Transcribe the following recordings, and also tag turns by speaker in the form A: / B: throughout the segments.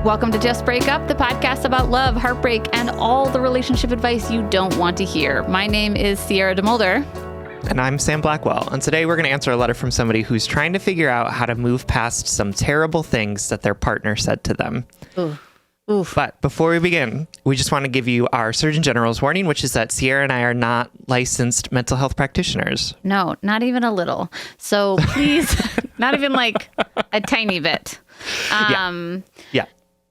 A: Welcome to Just Break Up, the podcast about love, heartbreak, and all the relationship advice you don't want to hear. My name is Sierra DeMulder.
B: And I'm Sam Blackwell. And today we're going to answer a letter from somebody who's trying to figure out how to move past some terrible things that their partner said to them.
A: Oof.
B: But before we begin, we just want to give you our Surgeon General's warning, which is that Sierra and I are not licensed mental health practitioners.
A: No, not even a little. So please, not even like a tiny bit.
B: Yeah.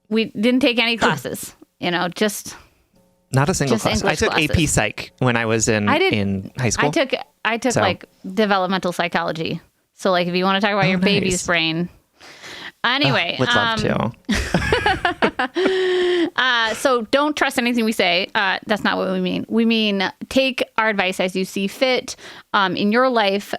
A: We didn't take any classes, just...
B: Not a single
A: Just
B: class. I
A: English
B: took
A: classes.
B: AP Psych when I was in high school.
A: I took like developmental psychology. So like if you want to talk about your baby's brain. Anyway.
B: Would love to.
A: So don't trust anything we say. That's not what we mean. We mean take our advice as you see fit in your life.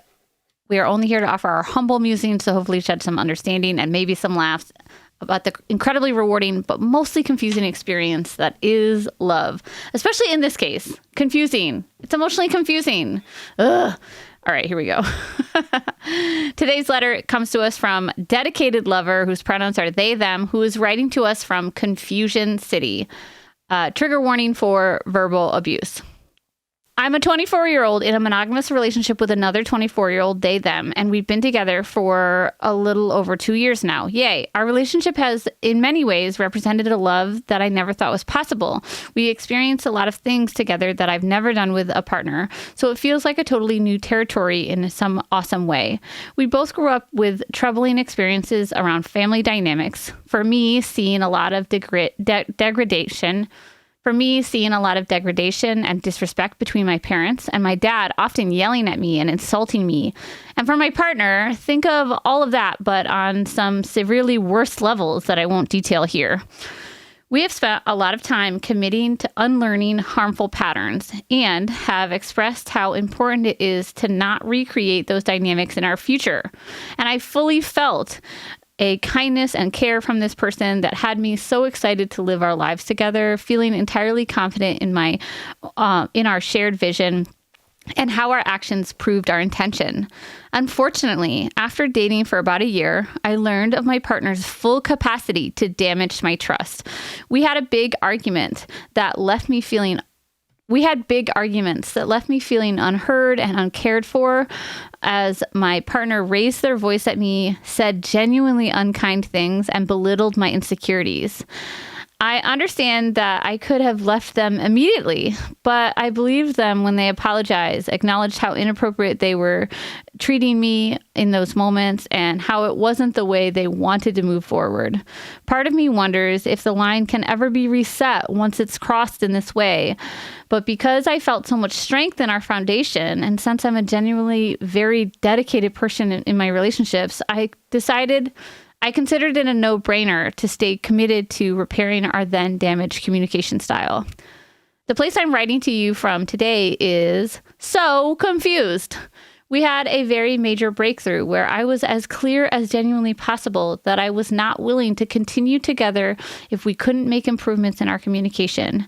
A: We are only here to offer our humble musings, so hopefully shed some understanding and maybe some laughs about the incredibly rewarding but mostly confusing experience that is love. Especially in this case. Confusing. It's emotionally confusing. Ugh. All right, here we go. Today's letter comes to us from dedicated lover, whose pronouns are they, them, who is writing to us from Confusion City. Trigger warning for verbal abuse. I'm a 24-year-old in a monogamous relationship with another 24-year-old, they, them, and we've been together for a little over 2 years now. Yay. Our relationship has, in many ways, represented a love that I never thought was possible. We experienced a lot of things together that I've never done with a partner, so it feels like a totally new territory in some awesome way. We both grew up with troubling experiences around family dynamics. For me, seeing a lot of degradation and disrespect between my parents and my dad often yelling at me and insulting me. And for my partner, think of all of that, but on some severely worse levels that I won't detail here. We have spent a lot of time committing to unlearning harmful patterns and have expressed how important it is to not recreate those dynamics in our future. And I fully felt a kindness and care from this person that had me so excited to live our lives together, feeling entirely confident in our shared vision and how our actions proved our intention. Unfortunately, after dating for about a year, I learned of my partner's full capacity to damage my trust. We had big arguments that left me feeling unheard and uncared for, as my partner raised their voice at me, said genuinely unkind things, and belittled my insecurities. I understand that I could have left them immediately, but I believed them when they apologized, acknowledged how inappropriate they were treating me in those moments, and how it wasn't the way they wanted to move forward. Part of me wonders if the line can ever be reset once it's crossed in this way. But because I felt so much strength in our foundation, and since I'm a genuinely very dedicated person in my relationships, I considered it a no-brainer to stay committed to repairing our then damaged communication style. The place I'm writing to you from today is so confused. We had a very major breakthrough where I was as clear as genuinely possible that I was not willing to continue together if we couldn't make improvements in our communication.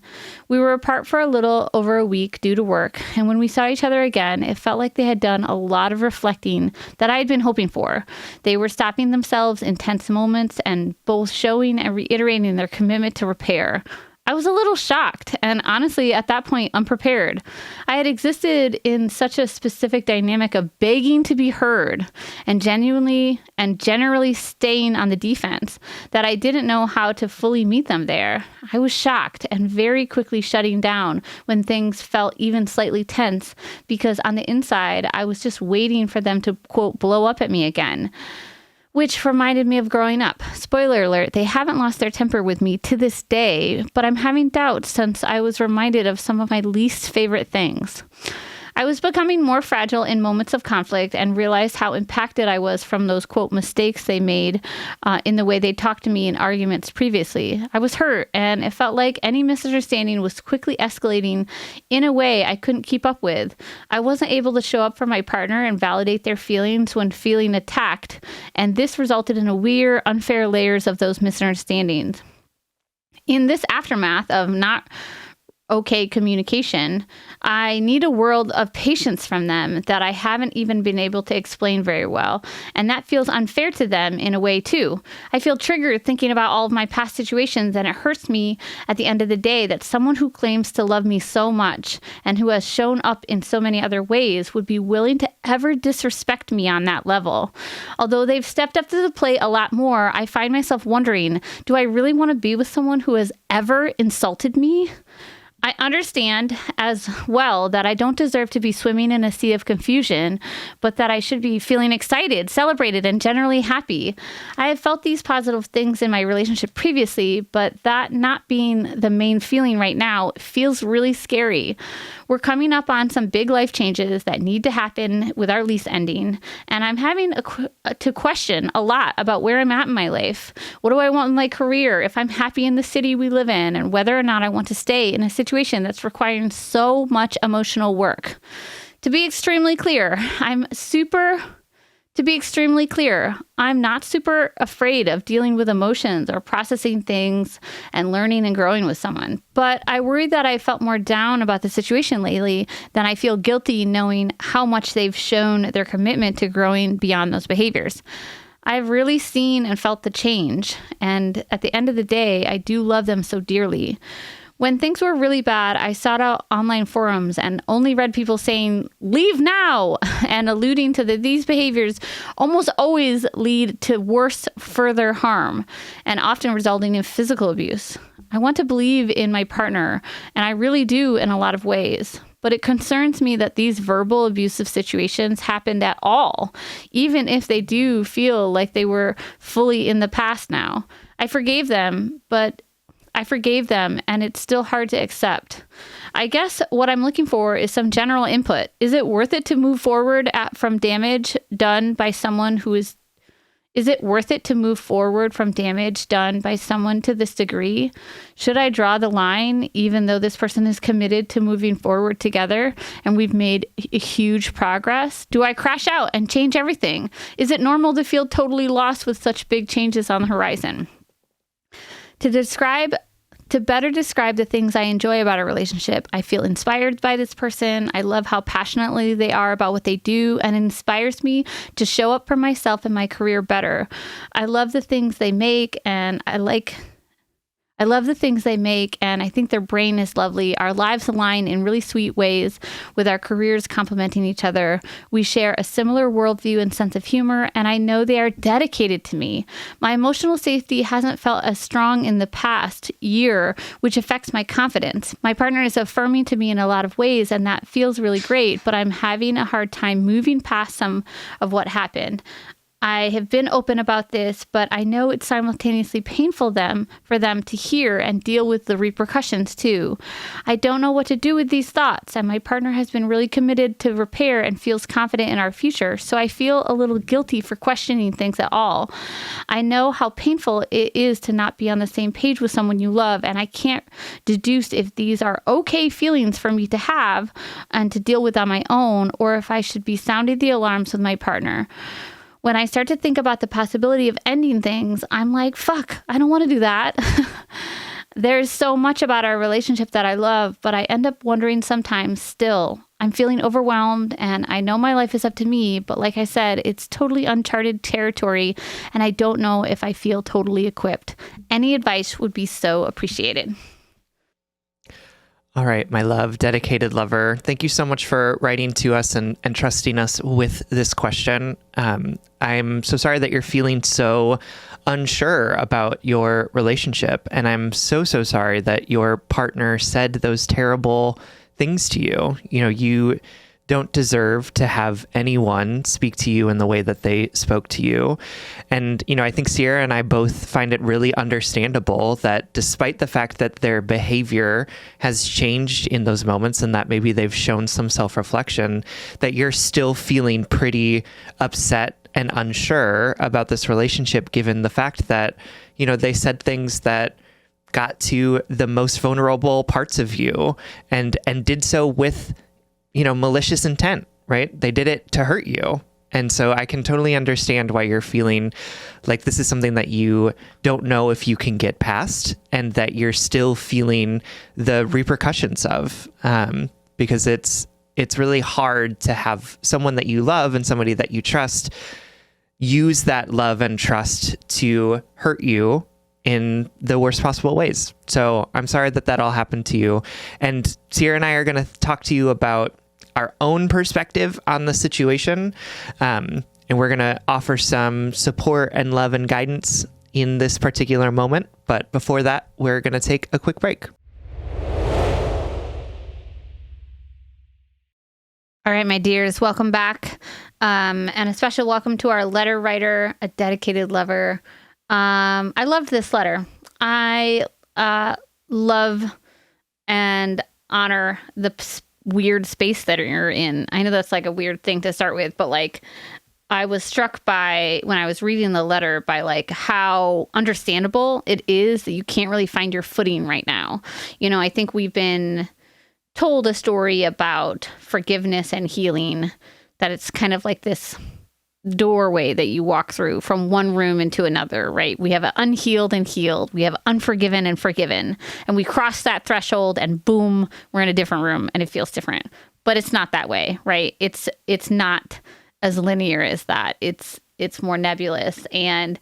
A: We were apart for a little over a week due to work, and when we saw each other again, it felt like they had done a lot of reflecting that I had been hoping for. They were stopping themselves in tense moments and both showing and reiterating their commitment to repair. I was a little shocked and honestly at that point unprepared. I had existed in such a specific dynamic of begging to be heard and generally staying on the defense that I didn't know how to fully meet them there. I was shocked and very quickly shutting down when things felt even slightly tense because on the inside I was just waiting for them to, quote, blow up at me again. Which reminded me of growing up. Spoiler alert, they haven't lost their temper with me to this day, but I'm having doubts since I was reminded of some of my least favorite things. I was becoming more fragile in moments of conflict and realized how impacted I was from those, quote, mistakes they made in the way they talked to me in arguments previously. I was hurt, and it felt like any misunderstanding was quickly escalating in a way I couldn't keep up with. I wasn't able to show up for my partner and validate their feelings when feeling attacked, and this resulted in a weird, unfair layers of those misunderstandings. In this aftermath of not okay communication. I need a world of patience from them that I haven't even been able to explain very well. And that feels unfair to them in a way too. I feel triggered thinking about all of my past situations, and it hurts me at the end of the day that someone who claims to love me so much and who has shown up in so many other ways would be willing to ever disrespect me on that level. Although they've stepped up to the plate a lot more, I find myself wondering, do I really want to be with someone who has ever insulted me? I understand as well that I don't deserve to be swimming in a sea of confusion, but that I should be feeling excited, celebrated, and generally happy. I have felt these positive things in my relationship previously, but that not being the main feeling right now feels really scary. We're coming up on some big life changes that need to happen with our lease ending, and I'm having to question a lot about where I'm at in my life. What do I want in my career? If I'm happy in the city we live in, and whether or not I want to stay in a situation that's requiring so much emotional work. To be extremely clear, I'm not super afraid of dealing with emotions or processing things and learning and growing with someone. But I worry that I felt more down about the situation lately than I feel guilty knowing how much they've shown their commitment to growing beyond those behaviors. I've really seen and felt the change. And at the end of the day, I do love them so dearly. When things were really bad, I sought out online forums and only read people saying, "Leave now," and alluding to that these behaviors almost always lead to worse, further harm, and often resulting in physical abuse. I want to believe in my partner, and I really do in a lot of ways. But it concerns me that these verbal abusive situations happened at all, even if they do feel like they were fully in the past now. I forgave them, and it's still hard to accept. I guess what I'm looking for is some general input. Is it worth it to move forward from damage done by someone is it worth it to move forward from damage done by someone to this degree? Should I draw the line even though this person is committed to moving forward together and we've made huge progress? Do I crash out and change everything? Is it normal to feel totally lost with such big changes on the horizon? To better describe the things I enjoy about a relationship, I feel inspired by this person. I love how passionately they are about what they do, and it inspires me to show up for myself and my career better. I love the things they make, and I think their brain is lovely. Our lives align in really sweet ways with our careers complementing each other. We share a similar worldview and sense of humor, and I know they are dedicated to me. My emotional safety hasn't felt as strong in the past year, which affects my confidence. My partner is affirming to me in a lot of ways, and that feels really great, but I'm having a hard time moving past some of what happened. I have been open about this, but I know it's simultaneously painful for them to hear and deal with the repercussions too. I don't know what to do with these thoughts, and my partner has been really committed to repair and feels confident in our future, so I feel a little guilty for questioning things at all. I know how painful it is to not be on the same page with someone you love, and I can't deduce if these are okay feelings for me to have and to deal with on my own, or if I should be sounding the alarms with my partner. When I start to think about the possibility of ending things, I'm like, fuck, I don't want to do that. There's so much about our relationship that I love, but I end up wondering sometimes still. I'm feeling overwhelmed, and I know my life is up to me, but like I said, it's totally uncharted territory, and I don't know if I feel totally equipped. Any advice would be so appreciated.
B: All right, my love, dedicated lover. Thank you so much for writing to us and trusting us with this question. I'm so sorry that you're feeling so unsure about your relationship. And I'm so sorry that your partner said those terrible things to you. You know, you don't deserve to have anyone speak to you in the way that they spoke to you. And, you know, I think Sierra and I both find it really understandable that despite the fact that their behavior has changed in those moments and that maybe they've shown some self-reflection, that you're still feeling pretty upset and unsure about this relationship, given the fact that, you know, they said things that got to the most vulnerable parts of you and did so with, you know, malicious intent, right? They did it to hurt you. And so I can totally understand why you're feeling like this is something that you don't know if you can get past, and that you're still feeling the repercussions of, because it's really hard to have someone that you love and somebody that you trust use that love and trust to hurt you in the worst possible ways. So I'm sorry that all happened to you. And Sierra and I are going to talk to you about our own perspective on the situation. And we're going to offer some support and love and guidance in this particular moment. But before that, we're going to take a quick break.
A: All right, my dears, welcome back. And a special welcome to our letter writer, a dedicated lover. I loved this letter. I love and honor the weird space that you're in. I know that's like a weird thing to start with, but like I was struck by, when I was reading the letter, by like how understandable it is that you can't really find your footing right now. You know, I think we've been told a story about forgiveness and healing, that it's kind of like this doorway that you walk through from one room into another, right? We have unhealed and healed. We have unforgiven and forgiven. And we cross that threshold and boom, we're in a different room and it feels different. But it's not that way, right? It's not as linear as that. It's more nebulous. And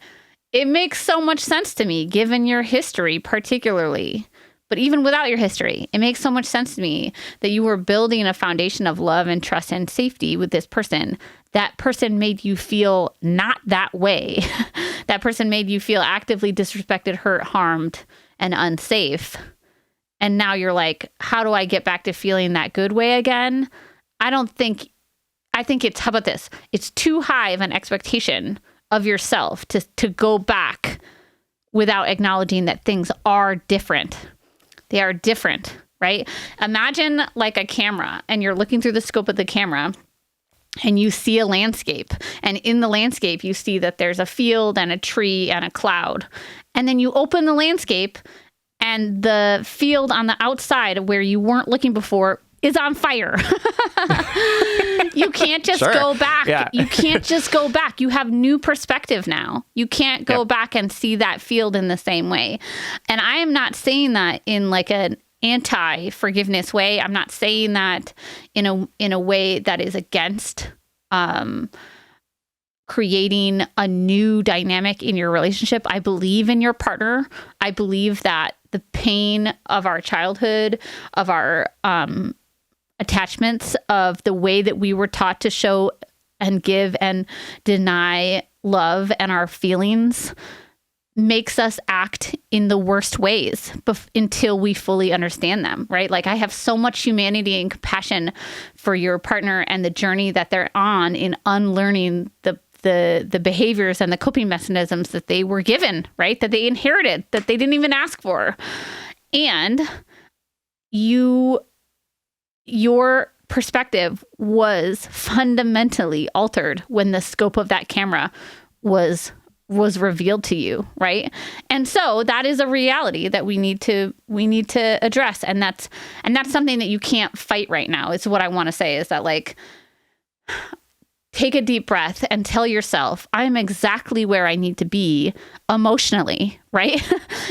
A: it makes so much sense to me, given your history particularly. But even without your history, it makes so much sense to me that you were building a foundation of love and trust and safety with this person. That person made you feel not that way. That person made you feel actively disrespected, hurt, harmed, and unsafe. And now you're like, how do I get back to feeling that good way again? I think it's, how about this? It's too high of an expectation of yourself to go back without acknowledging that things are different. They are different, right? Imagine like a camera, and you're looking through the scope of the camera and you see a landscape, and in the landscape you see that there's a field and a tree and a cloud. And then you open the landscape and the field on the outside where you weren't looking before is on fire. You can't just go back. Yeah. You can't just go back. You have new perspective now. You can't go back and see that field in the same way. And I am not saying that in like an anti-forgiveness way. I'm not saying that in a way that is against creating a new dynamic in your relationship. I believe in your partner. I believe that the pain of our childhood, of our attachments, of the way that we were taught to show and give and deny love and our feelings, makes us act in the worst ways until we fully understand them, right? Like I have so much humanity and compassion for your partner and the journey that they're on in unlearning the behaviors and the coping mechanisms that they were given, right? That they inherited, that they didn't even ask for. And your perspective was fundamentally altered when the scope of that camera was revealed to you, right? And so that is a reality that we need to address, and that's something that you can't fight right now. Is what I want to say, is that like, take a deep breath and tell yourself, I'm exactly where I need to be emotionally, right?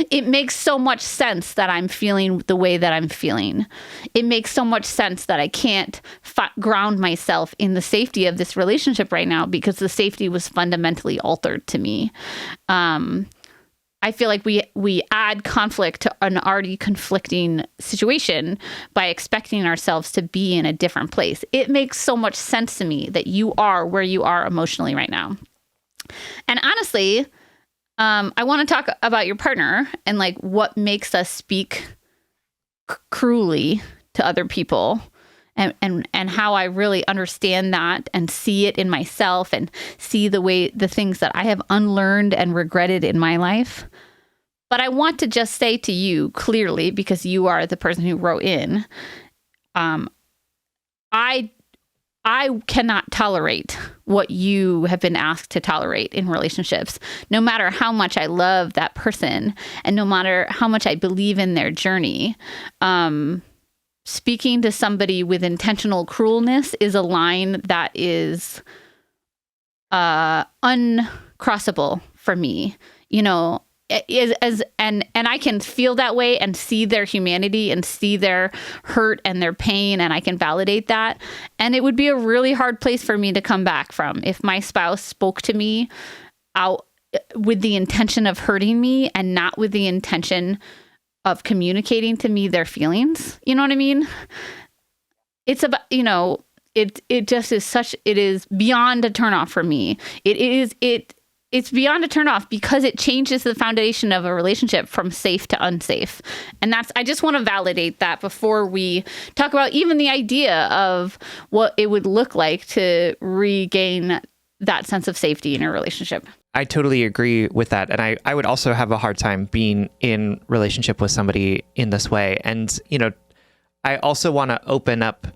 A: It makes so much sense that I'm feeling the way that I'm feeling. It makes so much sense that I can't ground myself in the safety of this relationship right now because the safety was fundamentally altered to me. I feel like we add conflict to an already conflicting situation by expecting ourselves to be in a different place. It makes so much sense to me that you are where you are emotionally right now. And honestly, I want to talk about your partner and like what makes us speak cruelly to other people, and how I really understand that and see it in myself and see the things that I have unlearned and regretted in my life. But I want to just say to you clearly, because you are the person who wrote in, I cannot tolerate what you have been asked to tolerate in relationships, no matter how much I love that person and no matter how much I believe in their journey. Speaking to somebody with intentional cruelness is a line that is uncrossable for me, you know, and I can feel that way and see their humanity and see their hurt and their pain, and I can validate that. And it would be a really hard place for me to come back from if my spouse spoke to me out with the intention of hurting me and not with the intention of communicating to me their feelings. You know what I mean? It's about, you know, it just is it is beyond a turnoff for me. It's beyond a turnoff because it changes the foundation of a relationship from safe to unsafe. And I just want to validate that before we talk about even the idea of what it would look like to regain that sense of safety in a relationship.
B: I totally agree with that. And I would also have a hard time being in relationship with somebody in this way. And, you know, I also want to open up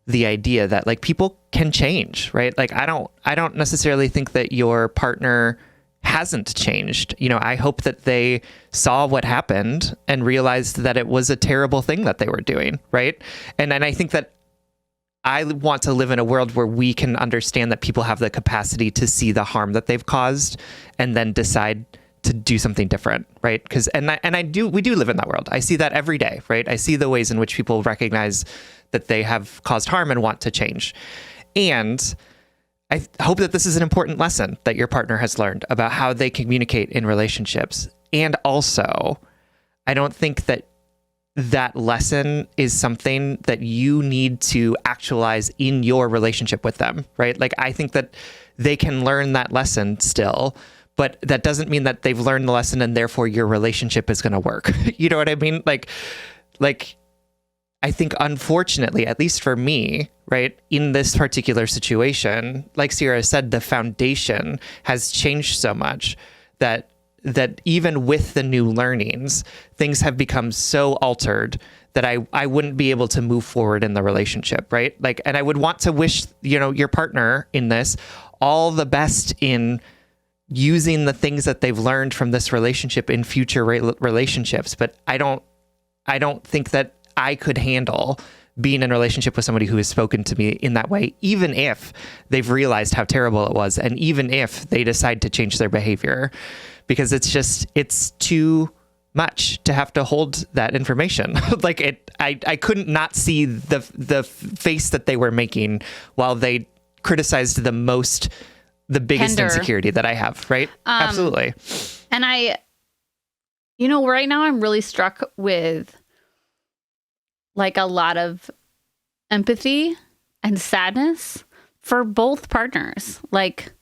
B: the idea that like people can change, right? Like I don't necessarily think that your partner hasn't changed. You know, I hope that they saw what happened and realized that it was a terrible thing that they were doing, right? And I think that I want to live in a world where we can understand that people have the capacity to see the harm that they've caused and then decide to do something different, right? Because we do live in that world. I see that every day, right? I see the ways in which people recognize that they have caused harm and want to change. And I hope that this is an important lesson that your partner has learned about how they communicate in relationships. And also, I don't think that that lesson is something that you need to actualize in your relationship with them, right? Like, I think that they can learn that lesson still, but that doesn't mean that they've learned the lesson and therefore your relationship is going to work. You know what I mean? Like, I think, unfortunately, at least for me, right, in this particular situation, like Sierra said, the foundation has changed so much that even with the new learnings, things have become so altered that I wouldn't be able to move forward in the relationship, right? Like, and I would want to wish, you know, your partner in this all the best in using the things that they've learned from this relationship in future relationships. But I don't think that I could handle being in a relationship with somebody who has spoken to me in that way, even if they've realized how terrible it was, and even if they decide to change their behavior, because it's too much to have to hold that information. Like I couldn't not see the face that they were making while they criticized the biggest
A: Tender.
B: insecurity that I have, right? Absolutely.
A: And right now I'm really struck with like a lot of empathy and sadness for both partners. Like,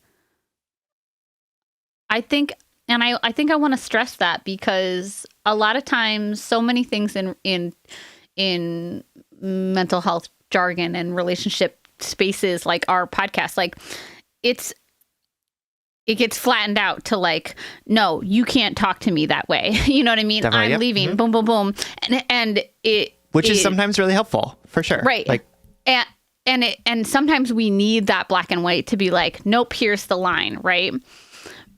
A: I think I want to stress that because a lot of times so many things in mental health jargon and relationship spaces like our podcast, like it gets flattened out to like, no, you can't talk to me that way. You know what I mean?
B: Definitely,
A: I'm leaving.
B: Mm-hmm.
A: Boom, boom, boom. And
B: which is sometimes really helpful, for sure.
A: Right.
B: Like,
A: and sometimes we need that black and white to be like, nope, here's the line, right?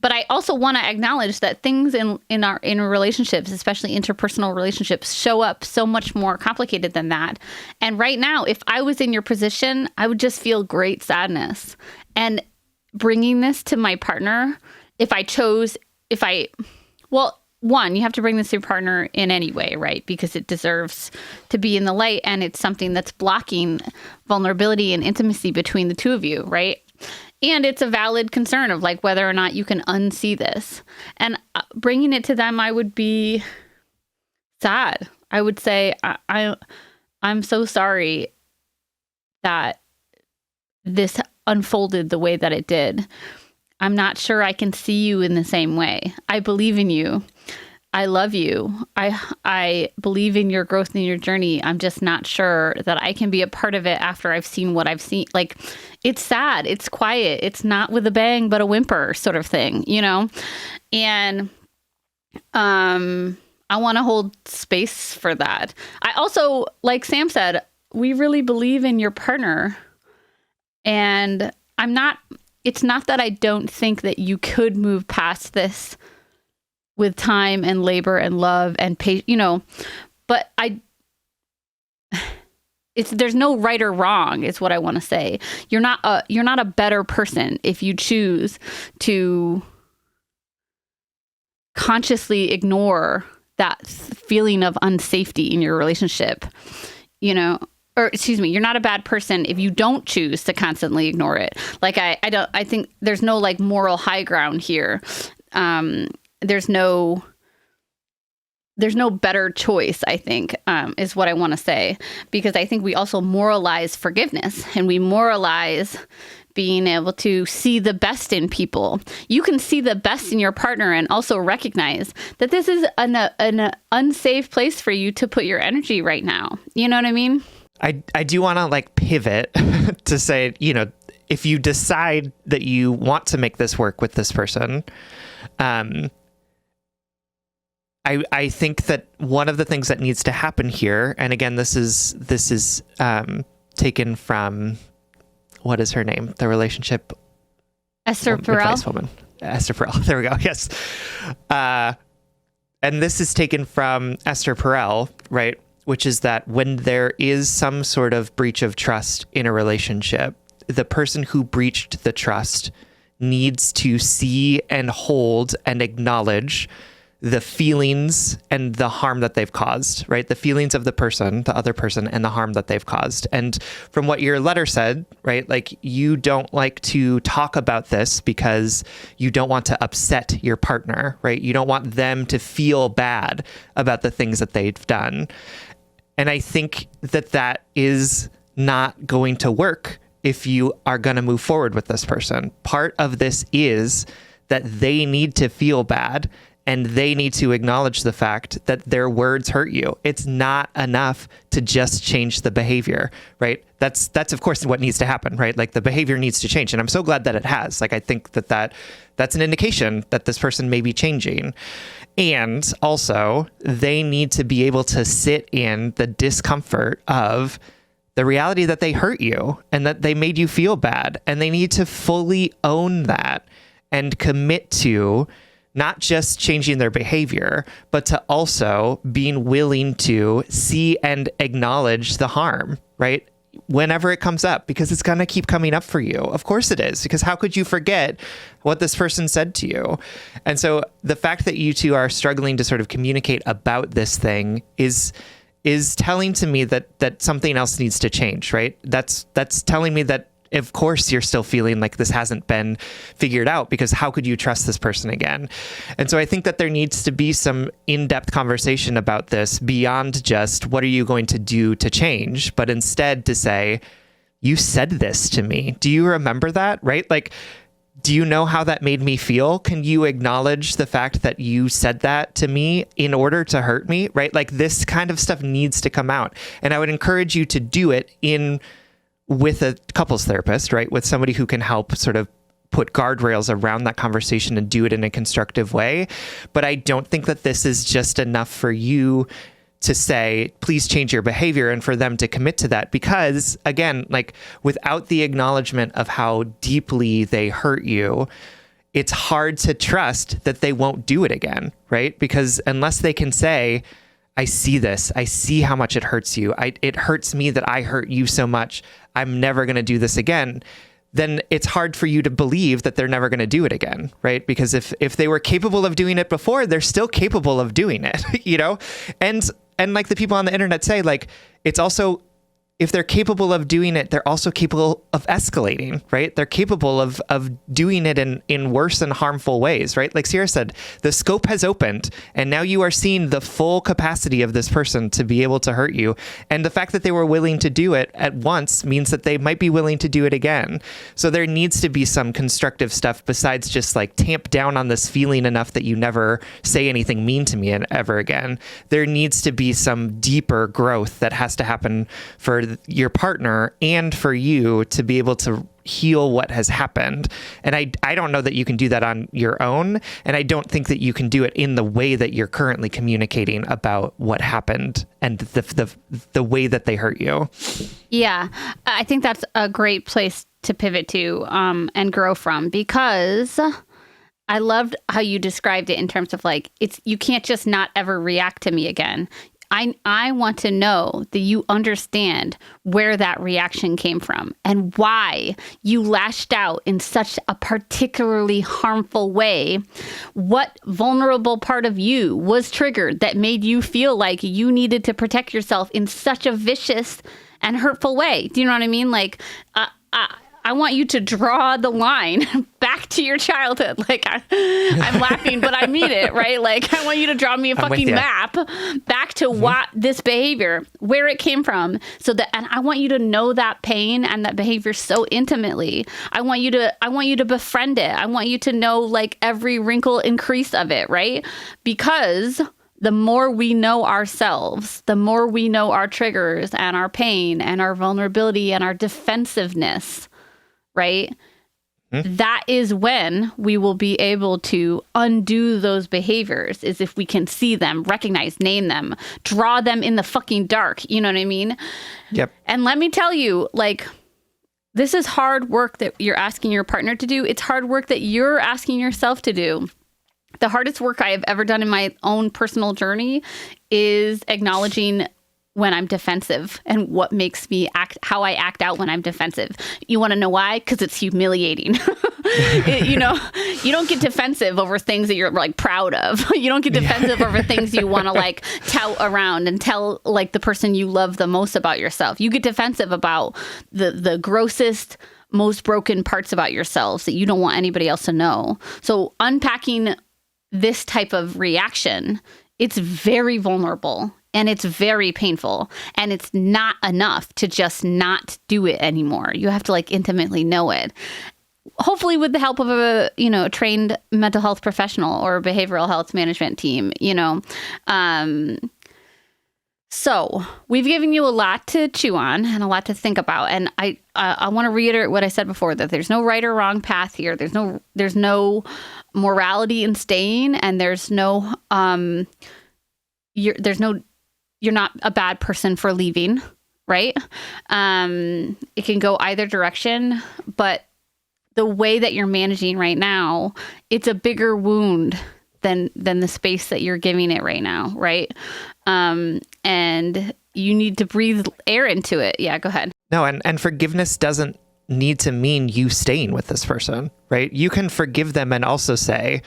A: But I also want to acknowledge that things in relationships, especially interpersonal relationships, show up so much more complicated than that. And right now, if I was in your position, I would just feel great sadness. And bringing this to my partner, one, you have to bring this to your partner in any way, right? Because it deserves to be in the light, and it's something that's blocking vulnerability and intimacy between the two of you, right? And it's a valid concern of like whether or not you can unsee this. And bringing it to them, I would be sad. I would say, I'm so sorry that this unfolded the way that it did. I'm not sure I can see you in the same way. I believe in you. I love you. I believe in your growth and your journey. I'm just not sure that I can be a part of it after I've seen what I've seen. Like, it's sad. It's quiet. It's not with a bang, but a whimper sort of thing, you know? And I want to hold space for that. I also, like Sam said, we really believe in your partner. And it's not that I don't think that you could move past this with time and labor and love and patience, but there's no right or wrong is what I want to say. You're not a better person if you choose to consciously ignore that feeling of unsafety in your relationship, or excuse me, you're not a bad person if you don't choose to constantly ignore it. Like, I think there's no like moral high ground here. There's no better choice, I think, is what I want to say, because I think we also moralize forgiveness, and we moralize being able to see the best in people. You can see the best in your partner and also recognize that this is an unsafe place for you to put your energy right now. You know what I mean?
B: I do want to like pivot to say, if you decide that you want to make this work with this person, I think that one of the things that needs to happen here, and again, this is taken from, what is her name? The relationship.
A: Esther Perel.
B: Woman. Esther Perel. There we go. Yes. And this is taken from Esther Perel, right? Which is that when there is some sort of breach of trust in a relationship, the person who breached the trust needs to see and hold and acknowledge the feelings and the harm that they've caused, right? The feelings of the other person, and the harm that they've caused. And from what your letter said, right, like, you don't like to talk about this because you don't want to upset your partner, right? You don't want them to feel bad about the things that they've done. And I think that is not going to work if you are going to move forward with this person. Part of this is that they need to feel bad, and they need to acknowledge the fact that their words hurt you. It's not enough to just change the behavior, right? That's of course what needs to happen, right? Like, the behavior needs to change. And I'm so glad that it has. Like, I think that's an indication that this person may be changing. And also, they need to be able to sit in the discomfort of the reality that they hurt you and that they made you feel bad. And they need to fully own that and commit to not just changing their behavior, but to also being willing to see and acknowledge the harm, right? Whenever it comes up, because it's going to keep coming up for you. Of course it is, because how could you forget what this person said to you? And so the fact that you two are struggling to sort of communicate about this thing is telling to me that something else needs to change, right? That's telling me that, of course, you're still feeling like this hasn't been figured out, because how could you trust this person again? And so I think that there needs to be some in-depth conversation about this beyond just what are you going to do to change, but instead to say, you said this to me. Do you remember that? Right? Like, do you know how that made me feel? Can you acknowledge the fact that you said that to me in order to hurt me? Right? Like, this kind of stuff needs to come out. And I would encourage you to do it with a couples therapist, right? With somebody who can help sort of put guardrails around that conversation and do it in a constructive way. But I don't think that this is just enough for you to say, please change your behavior, and for them to commit to that. Because again, like, without the acknowledgement of how deeply they hurt you, it's hard to trust that they won't do it again, right? Because unless they can say, I see this. I see how much it hurts you. It hurts me that I hurt you so much. I'm never going to do this again. Then it's hard for you to believe that they're never going to do it again, right? Because if they were capable of doing it before, they're still capable of doing it, And like the people on the internet say, like, it's also, if they're capable of doing it, they're also capable of escalating, right? They're capable of doing it in worse and harmful ways, right? Like Sierra said, the scope has opened, and now you are seeing the full capacity of this person to be able to hurt you. And the fact that they were willing to do it at once means that they might be willing to do it again. So there needs to be some constructive stuff besides just like tamp down on this feeling enough that you never say anything mean to me ever again. There needs to be some deeper growth that has to happen for your partner and for you to be able to heal what has happened. And I don't know that you can do that on your own. And I don't think that you can do it in the way that you're currently communicating about what happened and the way that they hurt you.
A: Yeah, I think that's a great place to pivot to and grow from, because I loved how you described it in terms of like, you can't just not ever react to me again. I want to know that you understand where that reaction came from and why you lashed out in such a particularly harmful way. What vulnerable part of you was triggered that made you feel like you needed to protect yourself in such a vicious and hurtful way? Do you know what I mean? Like, I want you to draw the line back to your childhood. Like, I'm laughing, but I mean it, right? Like, I want you to draw me a fucking map back to what this behavior, where it came from. And I want you to know that pain and that behavior so intimately. I want you to befriend it. I want you to know like every wrinkle and crease of it, right? Because the more we know ourselves, the more we know our triggers and our pain and our vulnerability and our defensiveness, right? That is when we will be able to undo those behaviors, is if we can see them, recognize, name them, draw them in the fucking dark. You know what I mean?
B: Yep.
A: And let me tell you, like, this is hard work that you're asking your partner to do. It's hard work that you're asking yourself to do. The hardest work I have ever done in my own personal journey is acknowledging when I'm defensive and what makes me act, how I act out when I'm defensive. You want to know why? Because it's humiliating. You don't get defensive over things that you're like proud of. You don't get defensive over things you want to like tout around and tell like the person you love the most about yourself. You get defensive about the grossest, most broken parts about yourselves that you don't want anybody else to know. So unpacking this type of reaction, it's very vulnerable and it's very painful, and it's not enough to just not do it anymore. You have to like intimately know it. Hopefully with the help of a trained mental health professional or behavioral health management team, So we've given you a lot to chew on and a lot to think about. And I want to reiterate what I said before, that there's no right or wrong path here. There's no morality in staying, and you're not a bad person for leaving, right? It can go either direction, but the way that you're managing right now, it's a bigger wound than the space that you're giving it right now, right? And you need to breathe air into it. Yeah, go ahead.
B: No, and forgiveness doesn't need to mean you staying with this person, right? You can forgive them and also say,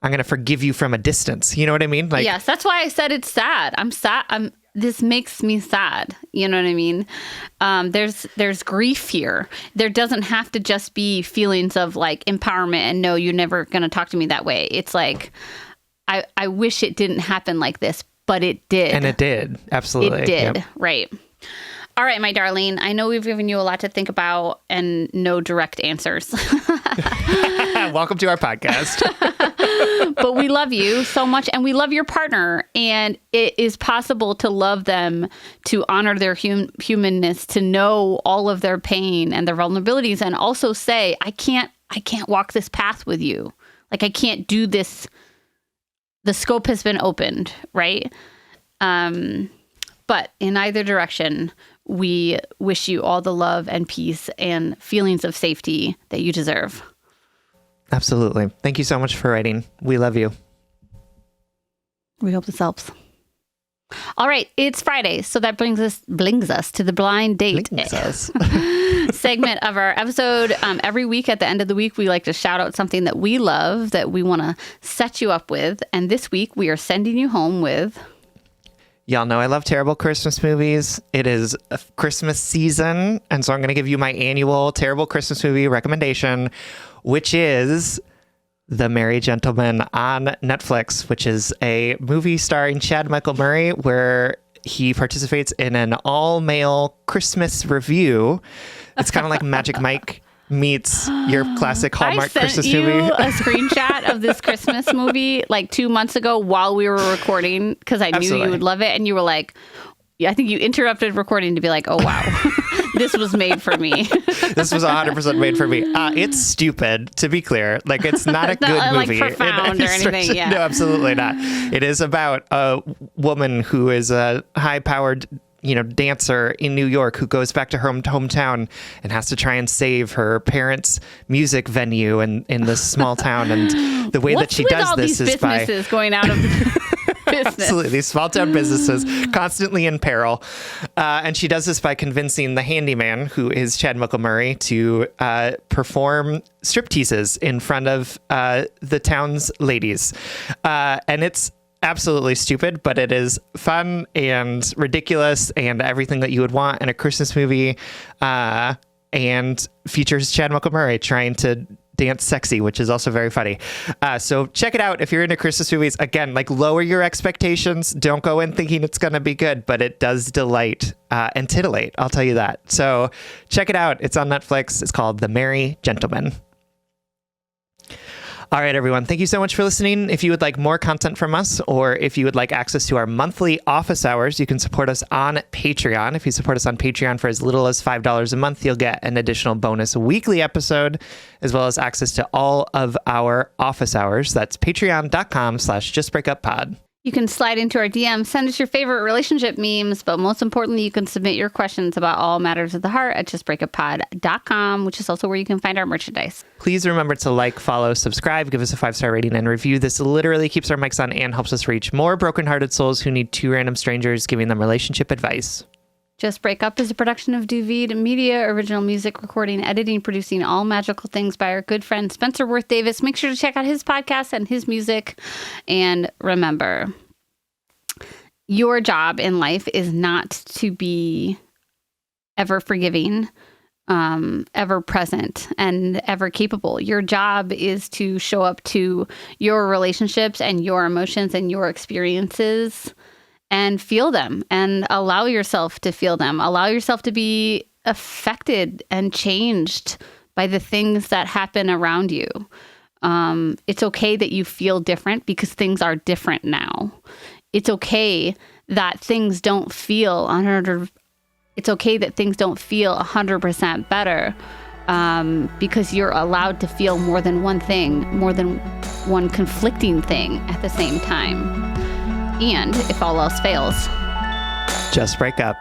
B: I'm going to forgive you from a distance. You know what I mean? Like,
A: yes, that's why I said it's sad. I'm sad. This makes me sad. You know what I mean? There's grief here. There doesn't have to just be feelings of like empowerment and no, you're never going to talk to me that way. It's like, I wish it didn't happen like this, but it did.
B: And it did. Absolutely.
A: It did.
B: Yep.
A: Right. All right, my darling. I know we've given you a lot to think about and no direct answers.
B: Welcome to our podcast.
A: But we love you so much, and we love your partner, and it is possible to love them, to honor their humanness, to know all of their pain and their vulnerabilities, and also say, I can't walk this path with you. Like, I can't do this. The scope has been opened, right? But in either direction, we wish you all the love and peace and feelings of safety that you deserve.
B: Absolutely. Thank you so much for writing. We love you.
A: We hope this helps. All right, it's Friday, so that brings us to the blind date segment of our episode. Every week at the end of the week, we like to shout out something that we love, that we want to set you up with. And this week, we are sending you home with...
B: Y'all know I love terrible Christmas movies. It is a Christmas season, and so I'm going to give you my annual terrible Christmas movie recommendation, which is The Merry Gentleman on Netflix, which is a movie starring Chad Michael Murray, where he participates in an all-male Christmas review. It's kind of like Magic Mike meets your classic Hallmark Christmas movie.
A: I sent you a screenshot of this Christmas movie like 2 months ago while we were recording, because I knew you would love it. And you were like, I think you interrupted recording to be like, oh, wow, this was made for me.
B: This was 100% made for me. It's stupid, to be clear. Like, it's not a good movie.
A: Like profound or anything. Yeah.
B: No, absolutely not. It is about a woman who is a high-powered dancer in New York who goes back to her hometown and has to try and save her parents' music venue in this small town. And the way that she does this is by
A: businesses going out of business.
B: Absolutely. These small town businesses constantly in peril. And she does this by convincing the handyman, who is Chad Murray, to perform stripteases in front of the town's ladies. And it's absolutely stupid, but it is fun and ridiculous and everything that you would want in a Christmas movie, and features Chad Murray trying to dance sexy, which is also very funny. So check it out if you're into Christmas movies. Again, like, lower your expectations. Don't go in thinking it's going to be good, but it does delight and titillate. I'll tell you that. So check it out. It's on Netflix. It's called The Merry Gentleman. All right, everyone. Thank you so much for listening. If you would like more content from us, or if you would like access to our monthly office hours, you can support us on Patreon. If you support us on Patreon for as little as $5 a month, you'll get an additional bonus weekly episode, as well as access to all of our office hours. That's patreon.com/justbreakuppod.
A: You can slide into our DM, send us your favorite relationship memes, but most importantly, you can submit your questions about all matters of the heart at justbreakuppod.com, which is also where you can find our merchandise.
B: Please remember to like, follow, subscribe, give us a 5-star rating and review. This literally keeps our mics on and helps us reach more brokenhearted souls who need two random strangers giving them relationship advice.
A: Just Break Up is a production of Duvid Media, original music, recording, editing, producing all magical things by our good friend Spencer Worth Davis. Make sure to check out his podcast and his music. And remember, your job in life is not to be ever forgiving, ever present, and ever capable. Your job is to show up to your relationships and your emotions and your experiences and feel them, and allow yourself to feel them. Allow yourself to be affected and changed by the things that happen around you. It's okay that you feel different, because things are different now. It's okay that things don't feel 100%. It's okay that things don't feel 100% better, because you're allowed to feel more than one thing, more than one conflicting thing at the same time. And if all else fails,
B: just break up.